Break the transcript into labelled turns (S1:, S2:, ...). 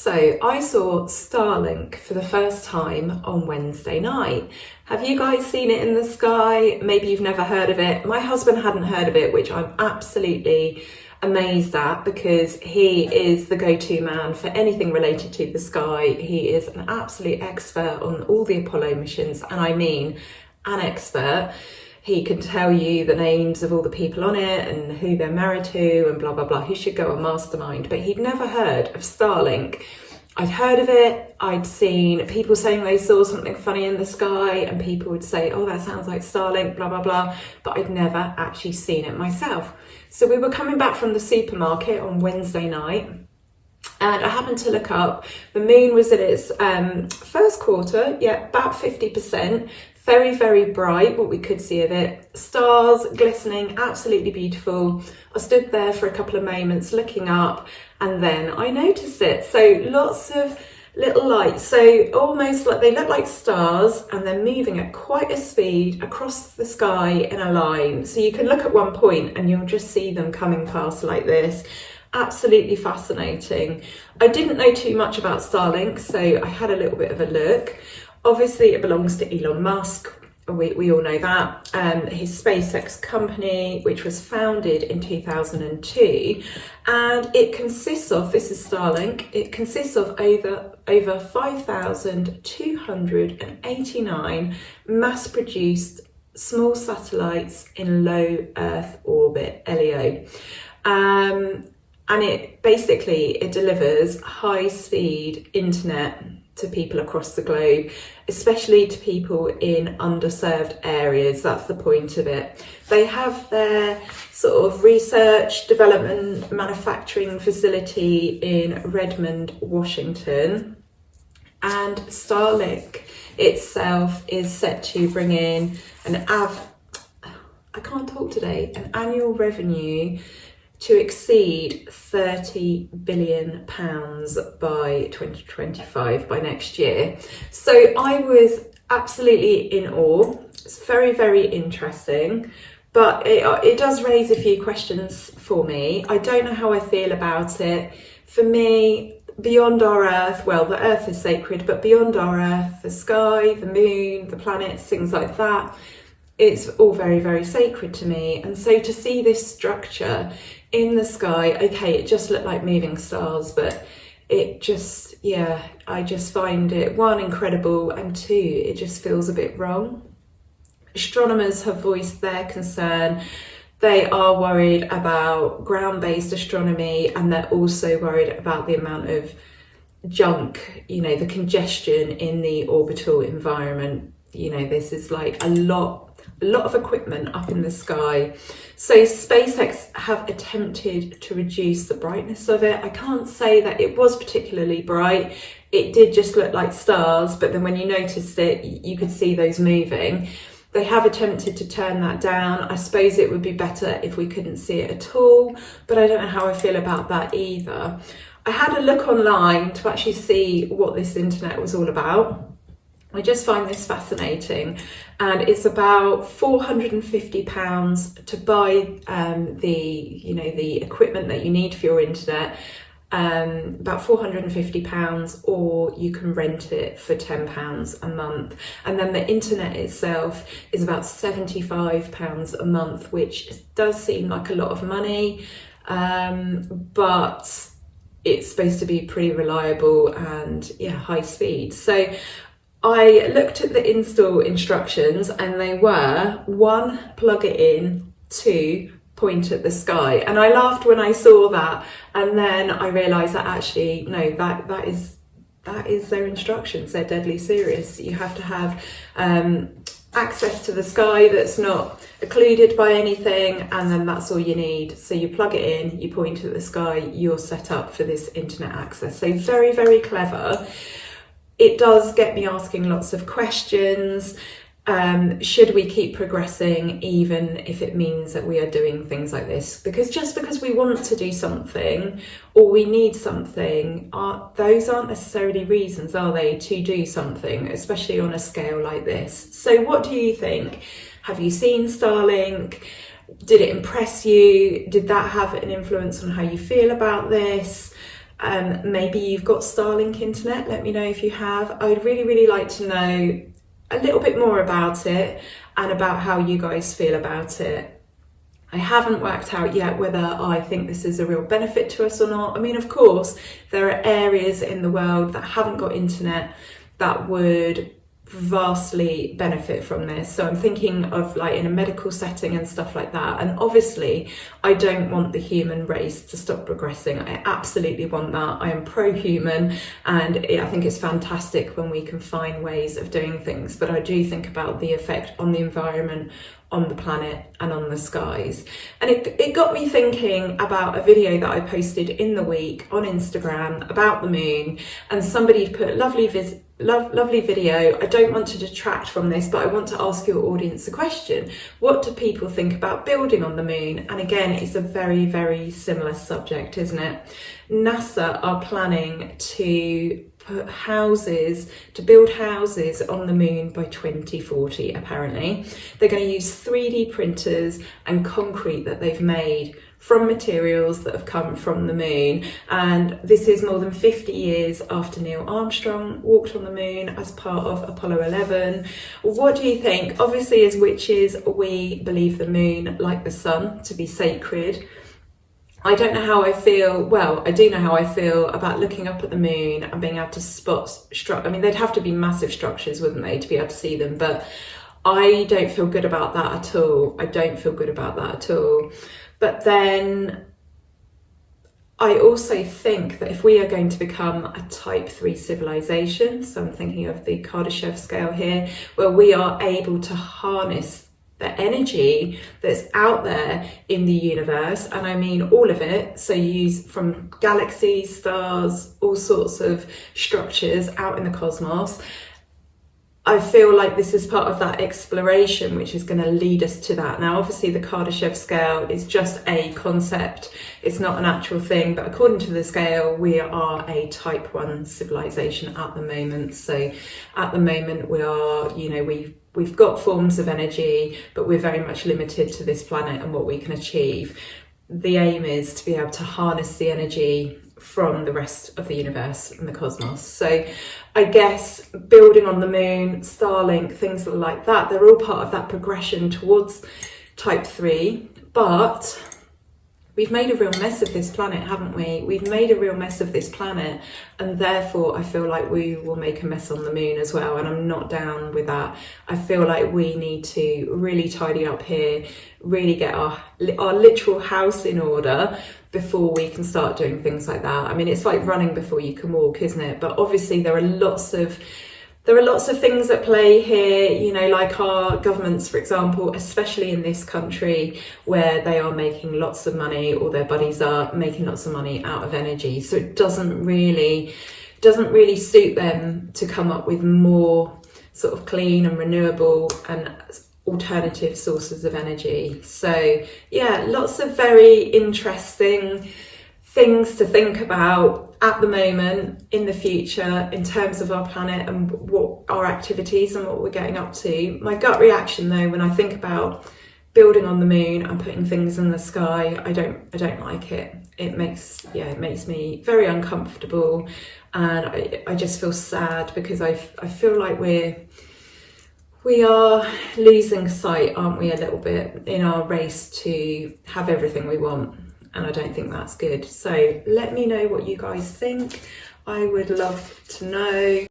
S1: So I saw Starlink for the first time on Wednesday night. Have you guys seen it in the sky? Maybe you've never heard of it. My husband hadn't heard of it, which I'm absolutely amazed at because he is the go-to man for anything related to the sky. He is an absolute expert on all the Apollo missions, and I mean an expert. He can tell you the names of all the people on it and who they're married to and blah, blah, blah. He should go on Mastermind, but he'd never heard of Starlink. I'd heard of it. I'd seen people saying they saw something funny in the sky and people would say, oh, that sounds like Starlink, blah, blah, blah. But I'd never actually seen it myself. So we were coming back from the supermarket on Wednesday night and I happened to look up. The moon was in its first quarter, about 50%. Very, very bright, what we could see of it. Stars glistening, absolutely beautiful. I stood there for a couple of moments looking up and then I noticed it. So lots of little lights. So almost like they look like stars and they're moving at quite a speed across the sky in a line. So you can look at one point and you'll just see them coming past like this. Absolutely fascinating. I didn't know too much about Starlink, so I had a little bit of a look. Obviously, it belongs to Elon Musk. We all know that. His SpaceX company, which was founded in 2002, and it consists of, this is Starlink, it consists of over 5,289 mass-produced small satellites in low Earth orbit, LEO. And it delivers high-speed internet to people across the globe, especially to people in underserved areas. That's the point of it. They have their sort of research, development, manufacturing facility in Redmond, Washington. And Starlink itself is set to bring in an annual revenue to exceed £30 billion by 2025, by next year. So I was absolutely in awe. It's very, very interesting, but it does raise a few questions for me. I don't know how I feel about it. For me, beyond our Earth, well, the Earth is sacred, but beyond our Earth, the sky, the moon, the planets, things like that, it's all very, very sacred to me. And so to see this structure in the sky, okay, it just looked like moving stars, but it just, I just find it, one, incredible, and two, it just feels a bit wrong. Astronomers have voiced their concern. They are worried about ground-based astronomy, and they're also worried about the amount of junk, the congestion in the orbital environment. This is like a lot of equipment up in the sky. So SpaceX have attempted to reduce the brightness of it. I can't say that it was particularly bright. It did just look like stars, but then when you noticed it, you could see those moving. They have attempted to turn that down. I suppose it would be better if we couldn't see it at all, but I don't know how I feel about that either. I had a look online to actually see what this internet was all about. I just find this fascinating, and it's about £450 to buy the equipment that you need for your internet, about £450, or you can rent it for £10 a month. And then the internet itself is about £75 a month, which does seem like a lot of money, but it's supposed to be pretty reliable and high speed. So I looked at the install instructions and they were 1, plug it in, 2, point at the sky. And I laughed when I saw that, and then I realised that actually, no, that is their instructions. They're deadly serious. You have to have access to the sky that's not occluded by anything, and then that's all you need. So you plug it in, you point at the sky, you're set up for this internet access. So very, very clever. It does get me asking lots of questions. Should we keep progressing even if it means that we are doing things like this? Because just because we want to do something or we need something, those aren't necessarily reasons, are they, to do something, especially on a scale like this. So what do you think? Have you seen Starlink? Did it impress you? Did that have an influence on how you feel about this? Maybe you've got Starlink internet, let me know if you have. I would really like to know a little bit more about it and about how you guys feel about it. I haven't worked out yet whether I think this is a real benefit to us or not. I mean, of course, there are areas in the world that haven't got internet that would vastly benefit from this. So I'm thinking of like in a medical setting and stuff like that. And obviously, I don't want the human race to stop progressing. I absolutely want that. I am pro-human, and I think it's fantastic when we can find ways of doing things. But I do think about the effect on the environment, on the planet and on the skies. And it got me thinking about a video that I posted in the week on Instagram about the moon, and somebody put lovely video. I don't want to detract from this, but I want to ask your audience a question. What do people think about building on the moon? And again, it's a very similar subject, isn't it? NASA are planning to build houses on the moon by 2040, apparently. They're going to use 3D printers and concrete that they've made from materials that have come from the moon. And this is more than 50 years after Neil Armstrong walked on the moon as part of Apollo 11. What do you think? Obviously, as witches, we believe the moon, like the sun, to be sacred. I don't know how I feel, well, I do know how I feel about looking up at the moon and being able to spot I mean, they'd have to be massive structures, wouldn't they, to be able to see them, but I don't feel good about that at all. I don't feel good about that at all. But then I also think that if we are going to become a type 3 civilization, so I'm thinking of the Kardashev scale here, where we are able to harness the energy that's out there in the universe, and I mean all of it, so you use from galaxies, stars, all sorts of structures out in the cosmos. I feel like this is part of that exploration which is going to lead us to that. Now, obviously the Kardashev scale is just a concept, it's not an actual thing, but according to the scale, we are a type 1 civilization at the moment. So at the moment we are, you know, we've got forms of energy, but we're very much limited to this planet and what we can achieve. The aim is to be able to harness the energy from the rest of the universe and the cosmos. So I guess building on the moon, Starlink, things like that, they're all part of that progression towards type 3. But we've made a real mess of this planet, haven't we? We've made a real mess of this planet, and therefore I feel like we will make a mess on the moon as well, and I'm not down with that. I feel like we need to really tidy up here, really get our literal house in order before we can start doing things like that. I mean, it's like running before you can walk, isn't it? But obviously there are lots of things at play here, you know, like our governments, for example, especially in this country where they are making lots of money, or their buddies are making lots of money out of energy. So it doesn't really suit them to come up with more sort of clean and renewable and alternative sources of energy. So yeah, lots of very interesting things to think about at the moment, in the future, in terms of our planet and what our activities and what we're getting up to. My gut reaction though, when I think about building on the moon and putting things in the sky, I don't like it. It makes me very uncomfortable, and I just feel sad because I feel like we are losing sight, aren't we, a little bit in our race to have everything we want. And I don't think that's good. So let me know what you guys think. I would love to know.